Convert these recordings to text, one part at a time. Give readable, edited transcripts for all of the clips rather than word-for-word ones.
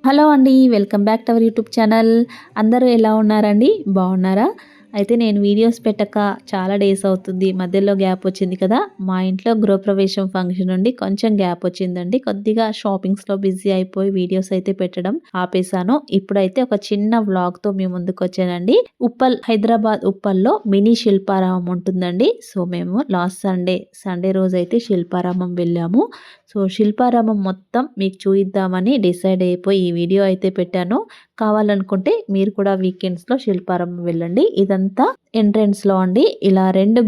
Hello అండి. Welcome back to our YouTube channel. అందరూ ఎలా ఉన్నారండి? బాగున్నారా? అయితే నేను వీడియోస్ పెట్టక చాలా డేస్ అవుతుంది. మధ్యలో గ్యాప్ వచ్చింది కదా! మా ఇంట్లో గృహప్రవేశం ఫంక్షన్ నుండి కొంచెం గ్యాప్ వచ్చిందండి. కొద్దిగా షాపింగ్స్‌లో బిజీ అయిపోయి వీడియోస్ అయితే పెట్టడం ఆపేసాను. ఇప్పుడైతే ఒక చిన్న వ్లాగ్‌తో మీ ముందుకొచ్చానండి. హైదరాబాద్ ఉప్పల్‌లో మినీ శిల్పారామం ఉంటుందండి. సో, మేము లాస్ట్ సండే రోజైతే శిల్పారామం వెళ్ళాము. సో, శిల్పారామం మొత్తం మీకు చూయిద్దామని డిసైడ్ అయిపోయి ఈ వీడియో అయితే పెట్టాను. కావాలనుకుంటే మీరు కూడా వీకెండ్స్‌లో శిల్పారామం వెళ్ళండి. ఇదంతా ఎంట్రన్స్‌లో అండి. ఇలా 2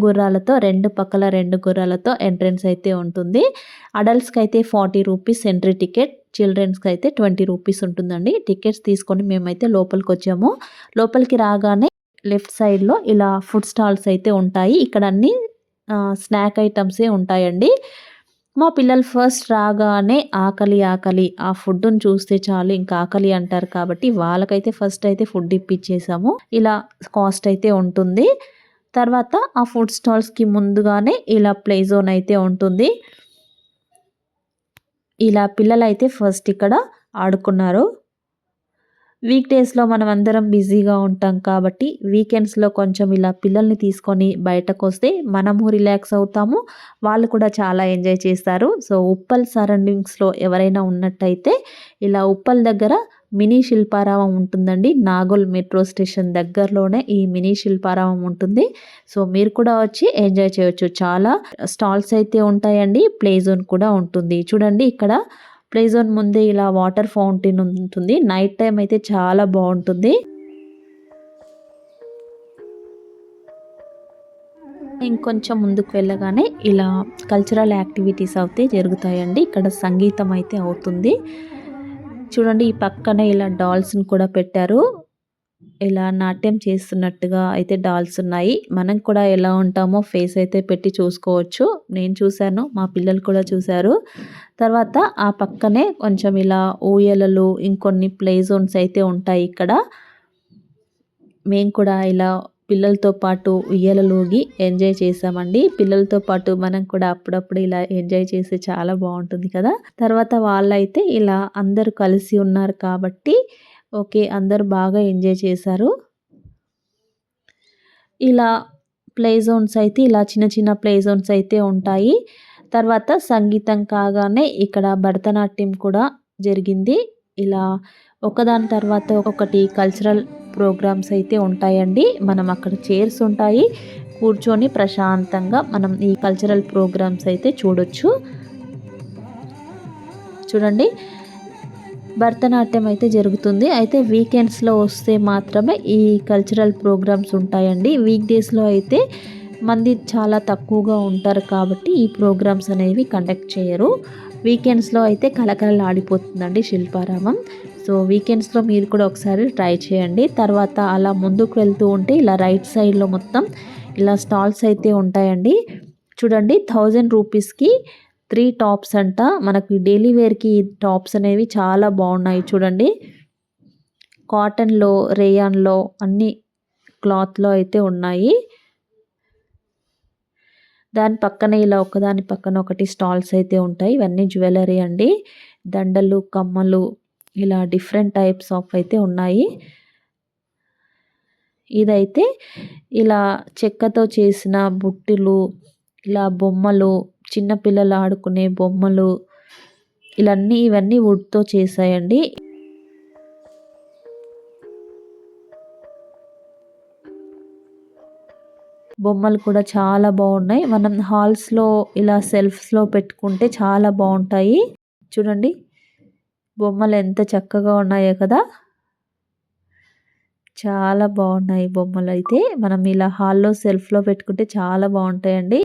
పక్కల 2 గుర్రాలతో ఎంట్రన్స్ అయితే ఉంటుంది. అడల్ట్స్‌కి అయితే 40 రూపీస్ ఎంట్రీ టికెట్. చిల్డ్రన్స్‌కి అయితే 20 రూపీస్ ఉంటుందండి. టికెట్స్ తీసుకొని మేమైతే లోపలికొచ్చాము. లోపలికి రాగానే లెఫ్ట్ సైడ్‌లో ఇలా ఫుడ్ స్టాల్స్ అయితే ఉంటాయి. ఇక్కడ అన్నీ స్నాక్ ఐటమ్సే ఉంటాయండి. మా పిల్లలు ఫస్ట్ రాగానే ఆకలి, ఆకలి ఆ ఫుడ్‌ని చూస్తే చాలు ఇంకా ఆకలి అంటారు కాబట్టి వాళ్ళకైతే ఫస్ట్ అయితే ఫుడ్ ఇప్పిచ్చేసాము. ఇలా కాస్ట్ అయితే ఉంటుంది. తర్వాత ఆ ఫుడ్ స్టాల్స్‌కి ముందుగానే ఇలా ప్లే జోన్ అయితే ఉంటుంది. ఇలా పిల్లలైతే ఫస్ట్ ఇక్కడ ఆడుకున్నారు. వీక్ డేస్‌లో మనమందరం బిజీగా ఉంటాం కాబట్టి వీకెండ్స్‌లో కొంచెం ఇలా పిల్లల్ని తీసుకొని బయటకొస్తే మనము రిలాక్స్ అవుతాము. వాళ్ళు కూడా చాలా ఎంజాయ్ చేస్తారు. సో, ఉప్పల్ సరౌండింగ్స్‌లో ఎవరైనా ఉన్నట్టయితే ఇలా ఉప్పల్ దగ్గర మినీ శిల్పారామం ఉంటుందండి. నాగోల్ మెట్రో స్టేషన్ దగ్గరలోనే ఈ మినీ శిల్పారామం ఉంటుంది. సో, మీరు కూడా వచ్చి ఎంజాయ్ చేయొచ్చు. చాలా స్టాల్స్ అయితే ఉంటాయండి. ప్లే జోన్ కూడా ఉంటుంది. చూడండి ఇక్కడ ప్లే జోన్ ముందే ఇలా వాటర్ ఫౌంటైన్ ఉంటుంది. నైట్ టైం అయితే చాలా బాగుంటుంది. ఇంకొంచెం ముందుకు వెళ్ళగానే ఇలా కల్చరల్ యాక్టివిటీస్ అయితే జరుగుతాయండి. ఇక్కడ సంగీతం అయితే అవుతుంది. చూడండి ఈ పక్కనే ఇలా డాల్స్‌ని కూడా పెట్టారు. ఇలా నాట్యం చేస్తున్నట్టుగా అయితే డాల్స్ ఉన్నాయి. మనం కూడా ఎలా ఉంటామో ఫేస్ అయితే పెట్టి చూసుకోవచ్చు. నేను చూశాను. మా పిల్లలు కూడా చూశారు. తర్వాత ఆ పక్కనే కొంచెం ఇలా ఊయలలు ఇంకొన్ని ప్లే జోన్స్ అయితే ఉంటాయి ఇక్కడ. మేము కూడా ఇలా పిల్లలతో పాటు ఉయ్యాలలోగి ఎంజాయ్ చేసామండి. పిల్లలతో పాటు మనం కూడా అప్పుడప్పుడు ఇలా ఎంజాయ్ చేస్తే చాలా బాగుంటుంది కదా! తర్వాత వాళ్ళైతే ఇలా అందరూ కలిసి ఉన్నారు కాబట్టి ఓకే. అందరూ బాగా ఎంజాయ్ చేశారు. ఇలా ప్లే జోన్స్ అయితే ఇలా చిన్న చిన్న ప్లే జోన్స్ అయితే ఉంటాయి. తర్వాత సంగీతం కాగానే ఇక్కడ భరతనాట్యం కూడా జరిగింది. ఇలా ఒకదాని తర్వాత ఒకటి కల్చరల్ ప్రోగ్రామ్స్ అయితే ఉంటాయండి. మనం అక్కడ చైర్స్ ఉంటాయి. కూర్చొని ప్రశాంతంగా మనం ఈ కల్చరల్ ప్రోగ్రామ్స్ అయితే చూడొచ్చు. చూడండి భరతనాట్యం అయితే జరుగుతుంది. అయితే వీకెండ్స్‌లో వస్తే మాత్రమే ఈ కల్చరల్ ప్రోగ్రామ్స్ ఉంటాయండి. వీక్ డేస్‌లో అయితే మంది చాలా తక్కువగా ఉంటారు కాబట్టి ఈ ప్రోగ్రామ్స్ అనేవి కండక్ట్ చేయరు. వీకెండ్స్‌లో అయితే కళకళలాడిపోతుందండి శిల్పారామం. సో, వీకెండ్స్‌లో మీరు కూడా ఒకసారి ట్రై చేయండి. తర్వాత అలా ముందుకు వెళ్తూ ఉంటే ఇలా రైట్ సైడ్‌లో మొత్తం ఇలా స్టాల్స్ అయితే ఉంటాయండి. చూడండి 1000 రూపీస్‌కి 3 టాప్స్ అంట. మనకి డైలీ వేర్‌కి టాప్స్ అనేవి చాలా బాగున్నాయి చూడండి. కాటన్‌లో, రేయాన్‌లో అన్ని క్లాత్‌లో అయితే ఉన్నాయి. దాని పక్కన ఇలా ఒకదాని పక్కన ఒకటి స్టాల్స్ అయితే ఉంటాయి. ఇవన్నీ జ్యువెలరీ అండి. దండలు, కమ్మలు ఇలా డిఫరెంట్ టైప్స్ ఆఫ్ అయితే ఉన్నాయి. ఇదైతే ఇలా చెక్కతో చేసిన బుట్టలు, ఇలా బొమ్మలు, చిన్న పిల్లలు ఆడుకునే బొమ్మలు ఇవన్నీ వుడ్‌తో చేశాయండి. బొమ్మలు కూడా చాలా బాగున్నాయి. మనం హాల్స్‌లో ఇలా సెల్ఫ్స్‌లో పెట్టుకుంటే చాలా బాగుంటాయి. చూడండి బొమ్మలు ఎంత చక్కగా ఉన్నాయో కదా! చాలా బాగున్నాయి బొమ్మలైతే. మనం ఇలా హాల్‌లో సెల్ఫ్‌లో పెట్టుకుంటే చాలా బాగుంటాయండి.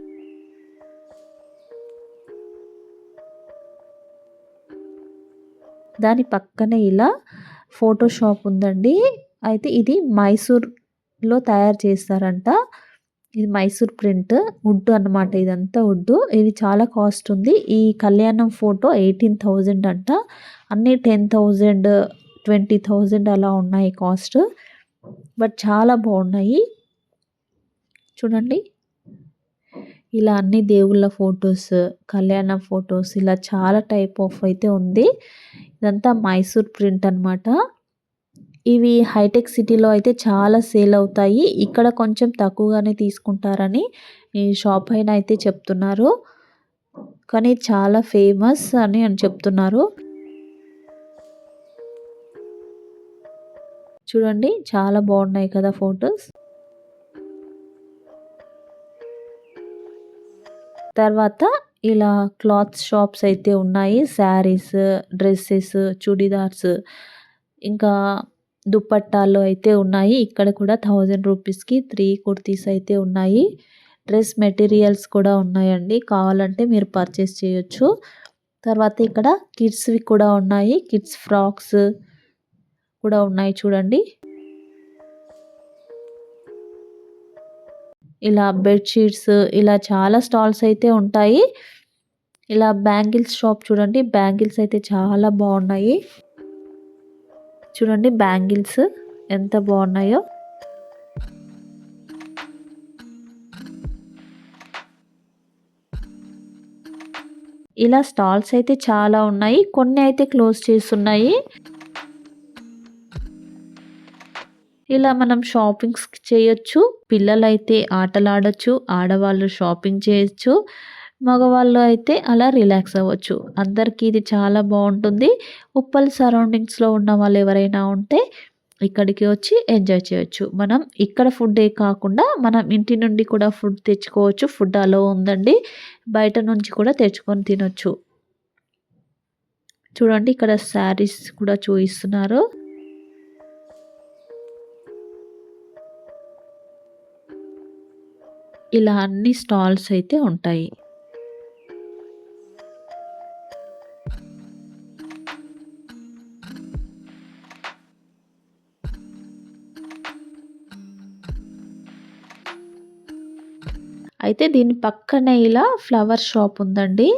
దాని పక్కనే ఇలా ఫోటో షాప్ ఉందండి. అయితే ఇది మైసూర్‌లో తయారు చేస్తారంట. ఇది మైసూర్ ప్రింట్ వుడ్ అన్నమాట. ఇదంతా వుడ్. ఇది చాలా కాస్ట్ ఉంది. ఈ కళ్యాణం ఫోటో 18,000 అంట. అన్నీ 10,000, 20,000 అలా ఉన్నాయి కాస్ట్. బట్ చాలా బాగున్నాయి. చూడండి ఇలా అన్ని దేవుళ్ళ ఫొటోస్, కళ్యాణ ఫొటోస్ ఇలా చాలా టైప్ ఆఫ్ అయితే ఉంది. ఇదంతా మైసూర్ ప్రింట్ అనమాట. ఇవి హైటెక్ సిటీలో అయితే చాలా సేల్ అవుతాయి. ఇక్కడ కొంచెం తక్కువగానే తీసుకుంటారని ఈ షాప్ అయిన అయితే చెప్తున్నారు. కానీ చాలా ఫేమస్ అని చెప్తున్నారు. చూడండి చాలా బాగున్నాయి కదా ఫొటోస్. తర్వాత ఇలా క్లాత్ షాప్స్ అయితే ఉన్నాయి. శారీస్, డ్రెస్సెస్, చుడిదార్స్ ఇంకా దుపట్టాలు అయితే ఉన్నాయి. ఇక్కడ కూడా 1000 రూపీస్‌కి 3 కుర్తీస్ అయితే ఉన్నాయి. డ్రెస్ మెటీరియల్స్ కూడా ఉన్నాయండి. కావాలంటే మీరు పర్చేస్ చేయొచ్చు. తర్వాత ఇక్కడ కిడ్స్‌వి కూడా ఉన్నాయి. కిడ్స్ ఫ్రాక్స్ కూడా ఉన్నాయి చూడండి. ఇలా బెడ్ షీట్స్ ఇలా చాలా స్టాల్స్ అయితే ఉంటాయి. ఇలా బ్యాంగిల్స్ షాప్ చూడండి. బ్యాంగిల్స్ అయితే చాలా బాగున్నాయి. చూడండి బ్యాంగిల్స్ ఎంత బాగున్నాయో. ఇలా స్టాల్స్ అయితే చాలా ఉన్నాయి. కొన్ని అయితే క్లోజ్ చేస్తున్నాయి. ఇలా మనం షాపింగ్స్ చేయొచ్చు. పిల్లలైతే ఆటలాడొచ్చు. ఆడవాళ్ళు షాపింగ్ చేయొచ్చు. మగవాళ్ళు అయితే అలా రిలాక్స్ అవ్వచ్చు. అందరికీ ఇది చాలా బాగుంటుంది. ఉప్పల్ సరౌండింగ్స్‌లో ఉన్న వాళ్ళు ఎవరైనా ఉంటే ఇక్కడికి వచ్చి ఎంజాయ్ చేయొచ్చు. మనం ఇక్కడ ఫుడ్డే కాకుండా మనం ఇంటి నుండి కూడా ఫుడ్ తెచ్చుకోవచ్చు. ఫుడ్ అలో ఉందండి. బయట నుంచి కూడా తెచ్చుకొని తినొచ్చు. చూడండి ఇక్కడ శారీస్ కూడా చూయిస్తున్నారు. ఇలా అన్ని స్టాల్స్ అయితే ఉంటాయి. అయితే దీని పక్కనే ఇలా ఫ్లవర్ షాప్ ఉందండి.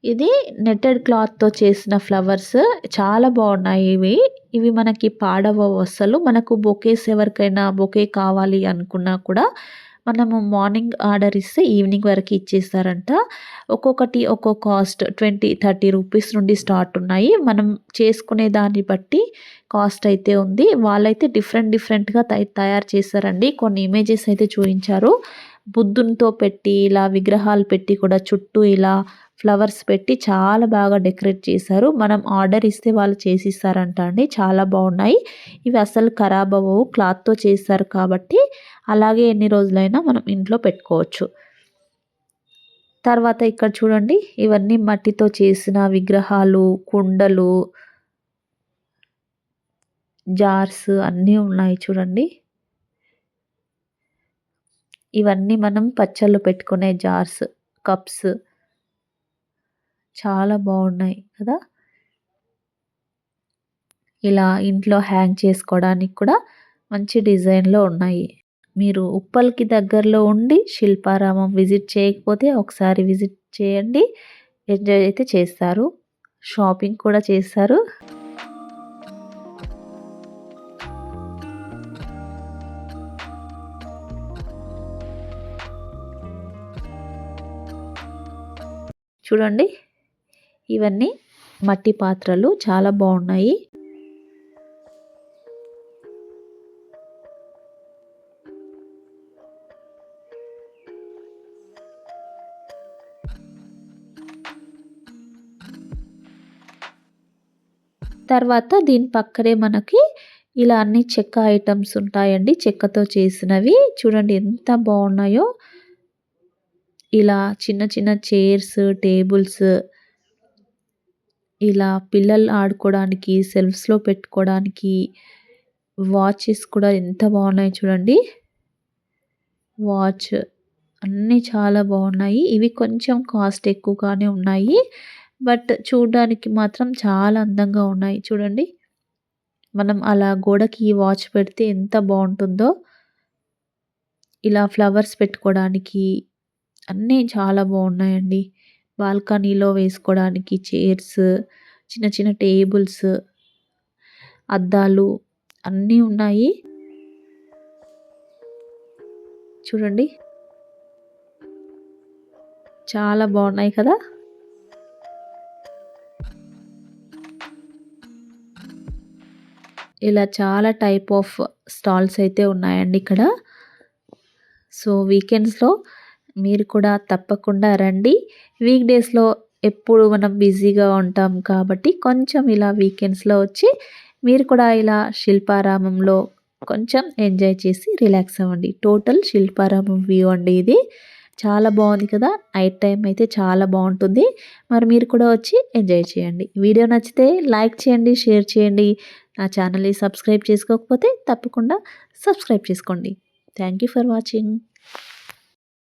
ఇది నెట్టెడ్ క్లాత్‌తో చేసిన ఫ్లవర్స్ చాలా బాగున్నాయి ఇవి. ఇవి మనకి పాడవవు అస్సలు. మనకు బొకేస్ ఎవరికైనా బొకే కావాలి అనుకున్నా కూడా మనము మార్నింగ్ ఆర్డర్ ఇస్తే ఈవినింగ్ వరకు ఇచ్చేస్తారంట. ఒక్కొక్కటి ఒక్కో కాస్ట్ 20, 30 రూపీస్ నుండి స్టార్ట్ ఉన్నాయి. మనం చేసుకునే దాన్ని బట్టి కాస్ట్ అయితే ఉంది. వాళ్ళైతే డిఫరెంట్‌గా తయారు చేశారండి. కొన్ని ఇమేజెస్ అయితే చూయించారు. బుద్ధునితో పెట్టి ఇలా విగ్రహాలు పెట్టి కూడా చుట్టూ ఇలా ఫ్లవర్స్ పెట్టి చాలా బాగా డెకరేట్ చేశారు. మనం ఆర్డర్ ఇస్తే వాళ్ళు చేసిస్తారంట అండి. చాలా బాగున్నాయి. ఇవి అసలు ఖరాబ్ అవ్వవు. క్లాత్‌తో చేస్తారు కాబట్టి అలాగే ఎన్ని రోజులైనా మనం ఇంట్లో పెట్టుకోవచ్చు. తర్వాత ఇక్కడ చూడండి ఇవన్నీ మట్టితో చేసిన విగ్రహాలు, కుండలు, జార్స్ అన్నీ ఉన్నాయి చూడండి. ఇవన్నీ మనం పచ్చళ్ళు పెట్టుకునే జార్స్, కప్స్ చాలా బాగున్నాయి కదా! ఇలా ఇంట్లో హ్యాంగ్ చేసుకోవడానికి కూడా మంచి డిజైన్‌లో ఉన్నాయి. మీరు ఉప్పల్‌కి దగ్గరలో ఉండి శిల్పారామం విజిట్ చేయకపోతే ఒకసారి విజిట్ చేయండి. ఎంజాయ్ అయితే చేస్తారు. షాపింగ్ కూడా చేస్తారు. చూడండి ఇవన్నీ మట్టి పాత్రలు చాలా బాగున్నాయి. తర్వాత దీని పక్కనే మనకి ఇలా అన్ని చెక్క ఐటమ్స్ ఉంటాయండి. చెక్కతో చేసినవి చూడండి ఎంత బాగున్నాయో. ఇలా చిన్న చిన్న చైర్స్, టేబుల్స్ ఇలా పిల్లలు ఆడుకోవడానికి, సెల్ఫ్స్‌లో పెట్టుకోవడానికి, వాచెస్ కూడా ఎంత బాగున్నాయి చూడండి. వాచ్ అన్నీ చాలా బాగున్నాయి. ఇవి కొంచెం కాస్ట్ ఎక్కువగానే ఉన్నాయి. బట్ చూడడానికి మాత్రం చాలా అందంగా ఉన్నాయి చూడండి. మనం అలా గోడకి ఈ వాచ్ పెడితే ఎంత బాగుంటుందో. ఇలా ఫ్లవర్స్ పెట్టుకోవడానికి అన్నీ చాలా బాగున్నాయండి. బాల్కనీలో వేసుకోవడానికి చైర్స్, చిన్న చిన్న టేబుల్స్, అద్దాలు అన్నీ ఉన్నాయి. చూడండి. చాలా బాగున్నాయి కదా. ఇలా చాలా టైప్ ఆఫ్ స్టాల్స్ అయితే ఉన్నాయండి ఇక్కడ. సో వీకెండ్స్లో మీరు కూడా తప్పకుండా రండి. వీక్ డేస్లో ఎప్పుడు మనం బిజీగా ఉంటాం కాబట్టి కొంచెం ఇలా వీకెండ్స్లో వచ్చి మీరు కూడా ఇలా శిల్పారామంలో కొంచెం ఎంజాయ్ చేసి రిలాక్స్ అవ్వండి. టోటల్ శిల్పారామం వ్యూ అండి ఇది. చాలా బాగుంది కదా. నైట్ టైం అయితే చాలా బాగుంటుంది. మరి మీరు కూడా వచ్చి ఎంజాయ్ చేయండి. వీడియో నచ్చితే లైక్ చేయండి, షేర్ చేయండి. నా ఛానల్ని సబ్స్క్రైబ్ చేసుకోకపోతే తప్పకుండా సబ్స్క్రైబ్ చేసుకోండి. Thank you for watching.